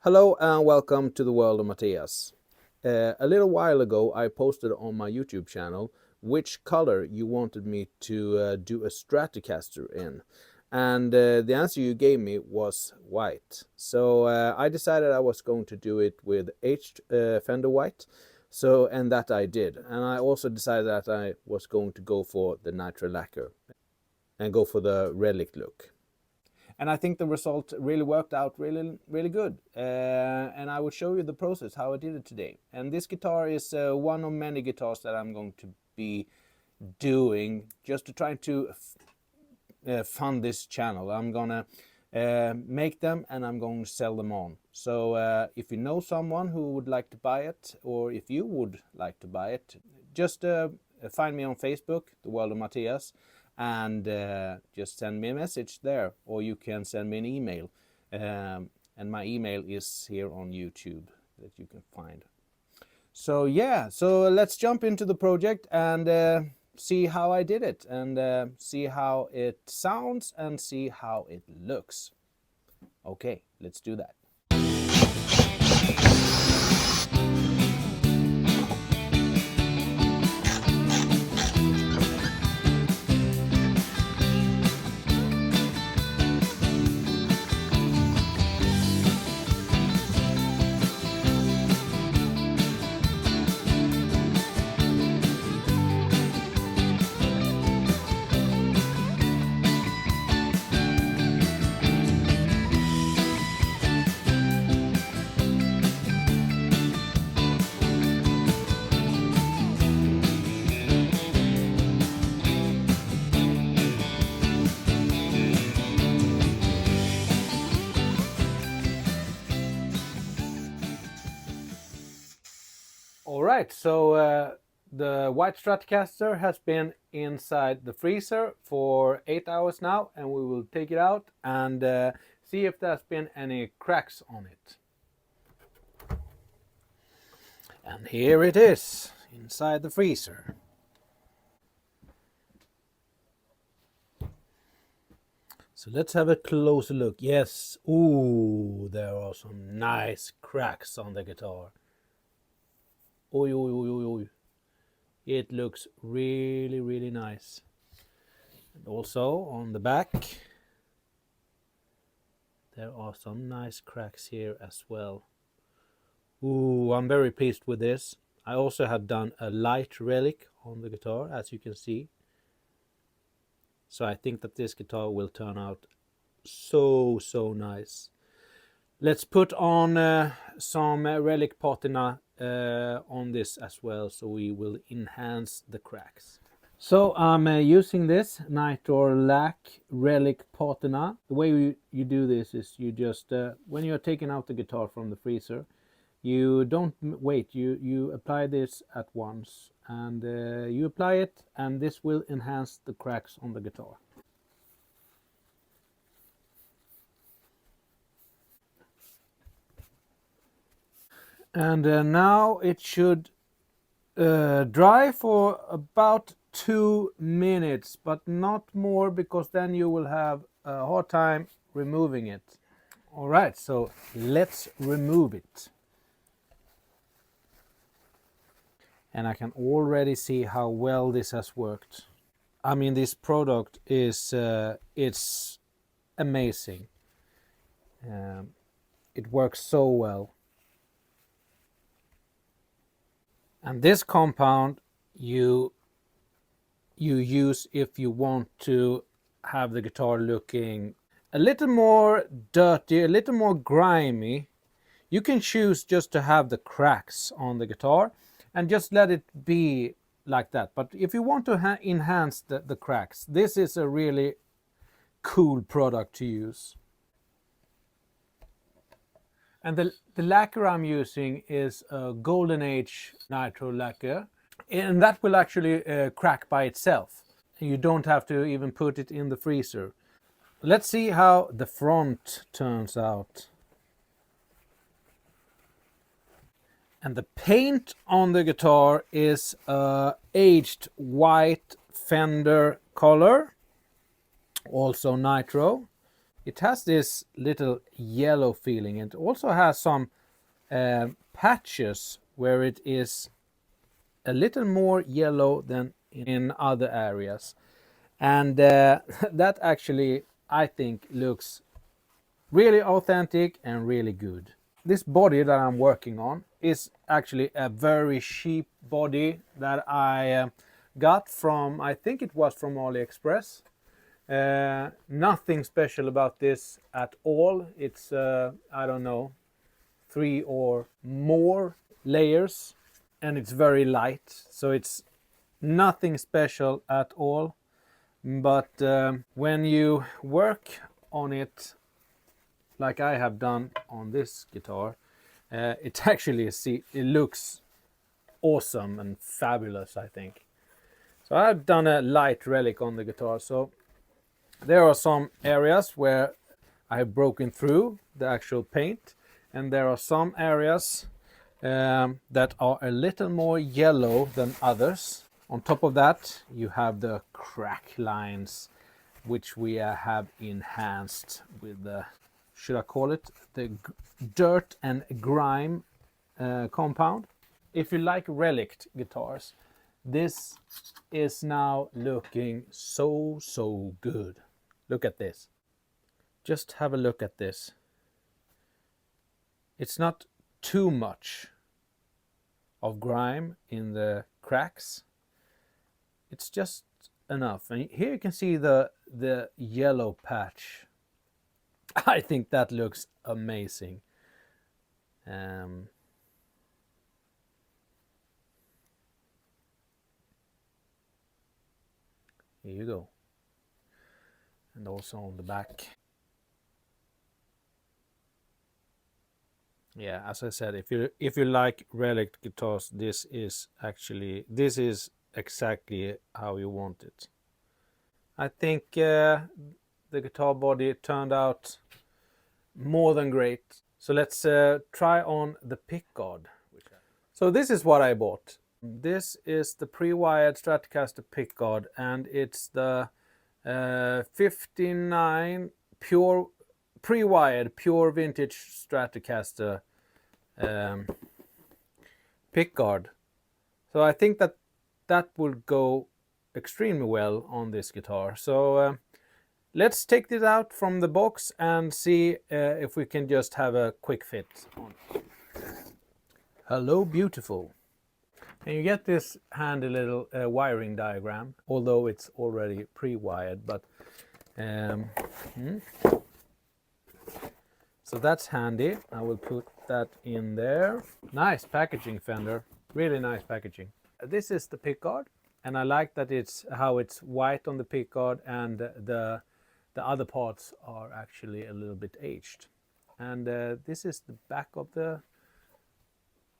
Hello and welcome to the world of Matthias. A little while ago I posted on my YouTube channel which color you wanted me to do a Stratocaster in, and the answer you gave me was white. So I decided I was going to do it with aged Fender white, and that I did. And I also decided that I was going to go for the nitro lacquer and go for the relic look. And I think the result really worked out really good. And I will show you the process how I did it today. And this guitar is one of many guitars that I'm going to be doing just to try to fund this channel. I'm gonna make them and I'm going to sell them on. So if you know someone who would like to buy it, or if you would like to buy it, just find me on Facebook, The World of Matthias, and just send me a message there, or you can send me an email, and my email is here on YouTube that you can find. So yeah, so let's jump into the project and see how I did it, and see how it sounds and see how it looks. Okay, let's do that. All right, so the white Stratocaster has been inside the freezer for 8 hours now, and we will take it out and see if there's been any cracks on it. And here it is, inside the freezer. So let's have a closer look. Yes, ooh, there are some nice cracks on the guitar. Oi, oi, oi, oi, oi. It looks really nice. And also on the back, there are some nice cracks here as well. Ooh, I'm very pleased with this. I also have done a light relic on the guitar, as you can see. So I think that this guitar will turn out so nice. Let's put on some relic patina on this as well, so we will enhance the cracks. So I'm using this nitro lac relic patina. The way you do this is you just when you're taking out the guitar from the freezer, you don't wait, you apply this at once, and you apply it, and this will enhance the cracks on the guitar. And now it should dry for about 2 minutes, but not more, because then you will have a hard time removing it. All right, so let's remove it. And I can already see how well this has worked. I mean, this product is it's amazing. It works so well. And this compound you use if you want to have the guitar looking a little more dirty, a little more grimy. You can choose just to have the cracks on the guitar and just let it be like that. But if you want to enhance the cracks, this is a really cool product to use. And the lacquer I'm using is a Golden Age nitro lacquer, and that will actually crack by itself. You don't have to even put it in the freezer. Let's see how the front turns out. And the paint on the guitar is aged white Fender color, also nitro. It has this little yellow feeling. It also has some patches where it is a little more yellow than in other areas. And that actually, I think, looks really authentic and really good. This body that I'm working on is actually a very cheap body that I got from, I think it was from AliExpress. Nothing special about this at all. It's, I don't know, 3 or more layers, and it's very light. So it's nothing special at all. But when you work on it like I have done on this guitar, it actually it looks awesome and fabulous, I think. So I've done a light relic on the guitar. So there are some areas where I have broken through the actual paint, and there are some areas that are a little more yellow than others. On top of that, you have the crack lines, which we have enhanced with the, should I call it, the dirt and grime compound. If you like relic guitars, this is now looking so good. Look at this. Just have a look at this. It's not too much of grime in the cracks. It's just enough. And here you can see the yellow patch. I think that looks amazing. Here you go. And also on the back. Yeah, as I said, if you like relic guitars, this is exactly how you want it. I think the guitar body turned out more than great. So let's try on the pickguard. So this is what I bought. This is the pre-wired Stratocaster pickguard, and it's the 59 pure pre-wired pure vintage Stratocaster pickguard. So I think that will go extremely well on this guitar. So let's take this out from the box and see if we can just have a quick fit on. Hello, beautiful. And you get this handy little wiring diagram, although it's already pre-wired, but so that's handy. I will put that in there. Nice packaging, Fender. Really nice packaging. This is the pickguard, and I like that it's white on the pickguard, and the other parts are actually a little bit aged. And this is the back of the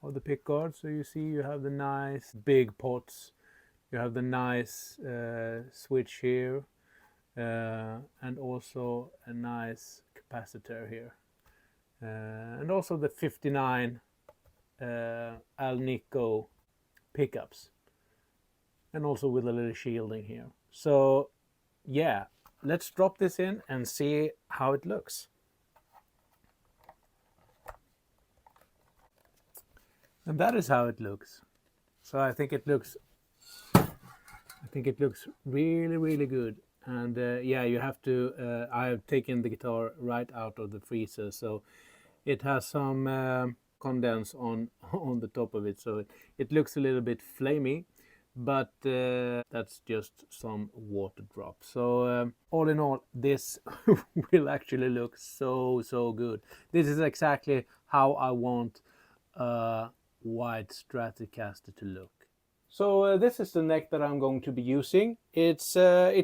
pickguard. So you see you have the nice big pots, you have the nice switch here, and also a nice capacitor here, and also the 59 Alnico pickups, and also with a little shielding here. So yeah, let's drop this in and see how it looks. And that is how it looks. So I think it looks really good. And yeah, you have to I have taken the guitar right out of the freezer, so it has some condense on the top of it, so it looks a little bit flamey, but that's just some water drops. So all in all, this will actually look so good. This is exactly how I want a white Stratocaster to look. So this is the neck that I'm going to be using. It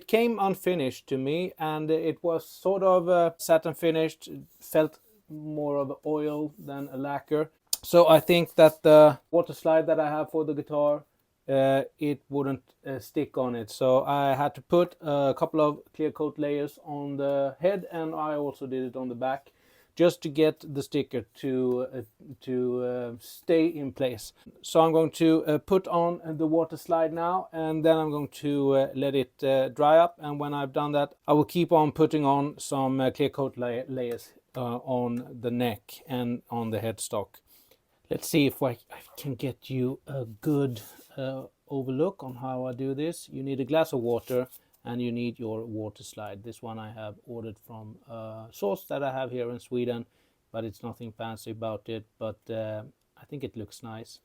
came unfinished to me, and it was sort of satin finished. It felt more of oil than a lacquer. So I think that the water slide that I have for the guitar, it wouldn't stick on it. So I had to put a couple of clear coat layers on the head, and I also did it on the back just to get the sticker to stay in place. So I'm going to put on the water slide now, and then I'm going to let it dry up. And when I've done that, I will keep on putting on some clear coat layers on the neck and on the headstock. Let's see if I can get you a good overlook on how I do this. You need a glass of water and you need your water slide. This one I have ordered from a source that I have here in Sweden, but it's nothing fancy about it, but I think it looks nice.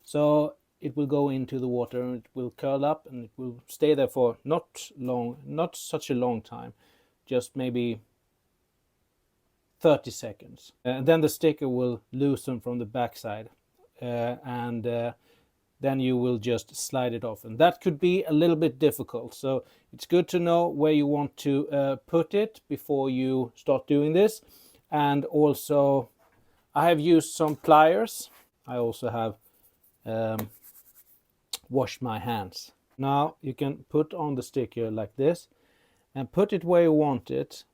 So it will go into the water and it will curl up and it will stay there for not such a long time, just maybe 30 seconds. And then the sticker will loosen from the backside and then you will just slide it off. And that could be a little bit difficult. So it's good to know where you want to put it before you start doing this. And also I have used some pliers. I also have washed my hands. Now you can put on the sticker like this and put it where you want it.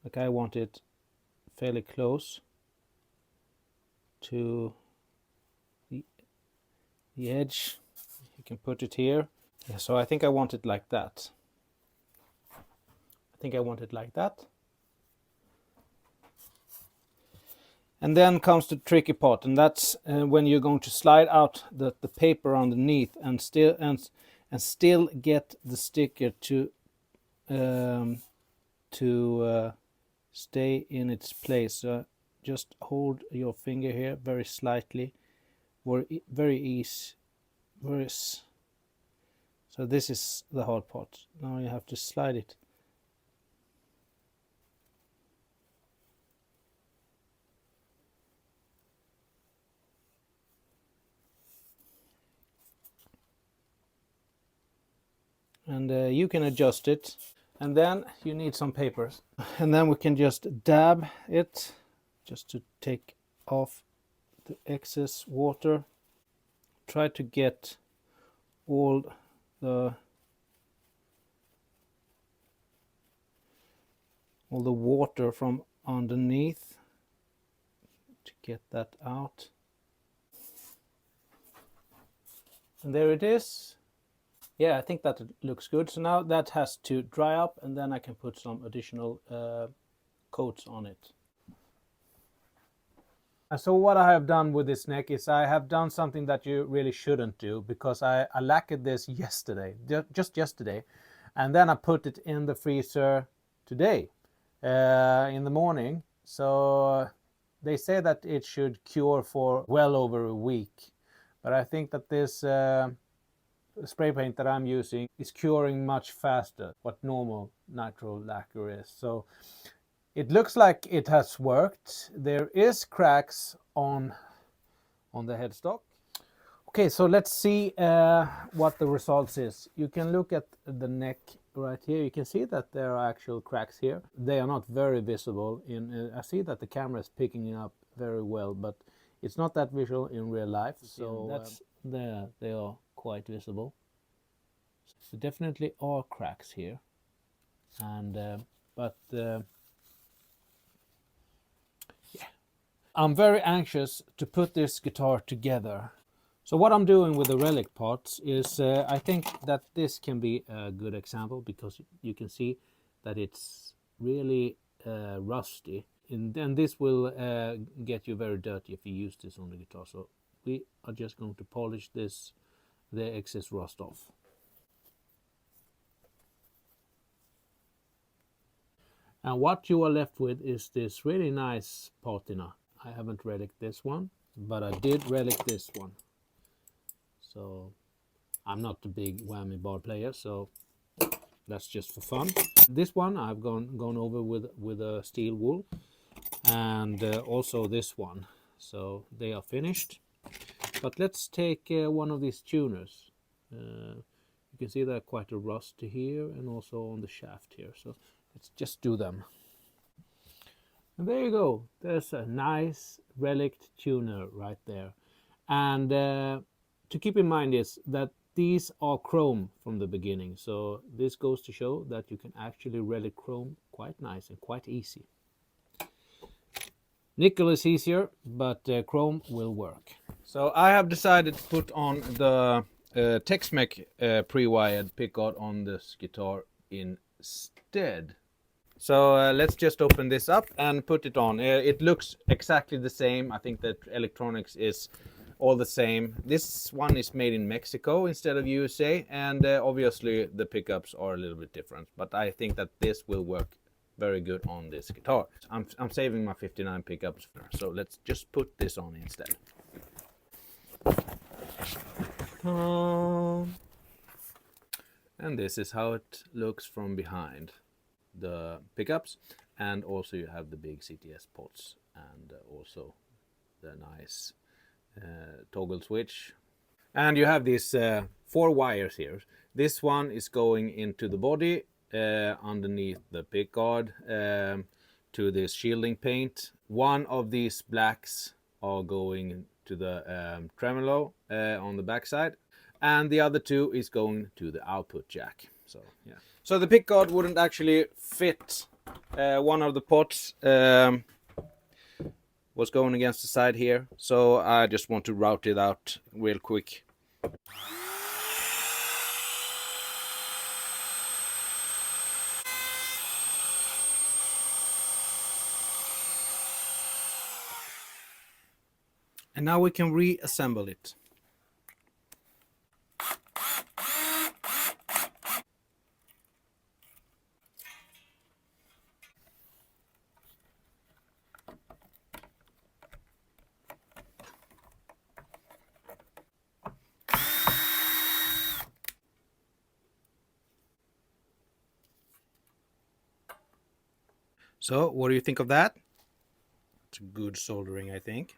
Like I want it fairly close to the edge. You can put it here. Yeah, so I think I want it like that. And then comes the tricky part, and that's when you're going to slide out the paper underneath and still get the sticker to stay in its place. So just hold your finger here very slightly, very easy. So this is the hard part. Now you have to slide it. And you can adjust it. And then you need some papers. And then we can just dab it just to take off the excess water. Try to get all the water from underneath to get that out. And there it is. Yeah, I think that looks good. So now that has to dry up and then I can put some additional coats on it. So what I have done with this neck is I have done something that you really shouldn't do, because I lacquered this yesterday, just yesterday, and then I put it in the freezer today in the morning. So they say that it should cure for well over a week, but I think that this spray paint that I'm using is curing much faster what normal natural lacquer is. So it looks like it has worked. There is cracks on the headstock. Okay, so let's see what the results is. You can look at the neck right here. You can see that there are actual cracks here. They are not very visible. I see that the camera is picking it up very well, but it's not that visual in real life. So that's there. They are quite visible. So definitely are cracks here, and but. I'm very anxious to put this guitar together. So what I'm doing with the relic parts is I think that this can be a good example, because you can see that it's really rusty, and then this will get you very dirty if you use this on the guitar. So we are just going to polish the excess rust off. And what you are left with is this really nice patina. I haven't reliced this one, but I did relic this one. So I'm not a big whammy bar player, so that's just for fun. This one I've gone over with a steel wool, and also this one. So they are finished. But let's take one of these tuners. You can see that quite a rust here and also on the shaft here. So let's just do them. And there you go. There's a nice relic tuner right there. And to keep in mind is that these are chrome from the beginning. So this goes to show that you can actually relic chrome quite nice and quite easy. Nickel is easier, but chrome will work. So I have decided to put on the Tex-Mex pre-wired pickguard on this guitar instead. So let's just open this up and put it on. It looks exactly the same. I think that electronics is all the same. This one is made in Mexico instead of USA, and obviously the pickups are a little bit different, but I think that this will work very good on this guitar. I'm saving my 59 pickups, so let's just put this on instead. And this is how it looks from behind the pickups, and also you have the big CTS pots and also the nice toggle switch. And you have these 4 wires here. This one is going into the body underneath the pickguard to this shielding paint. One of these blacks are going to the tremolo on the backside, and the other 2 is going to the output jack. So yeah. So the pickguard wouldn't actually fit one of the pots. Was going against the side here, so I just want to route it out real quick. And now we can reassemble it. So, what do you think of that? It's good soldering, I think.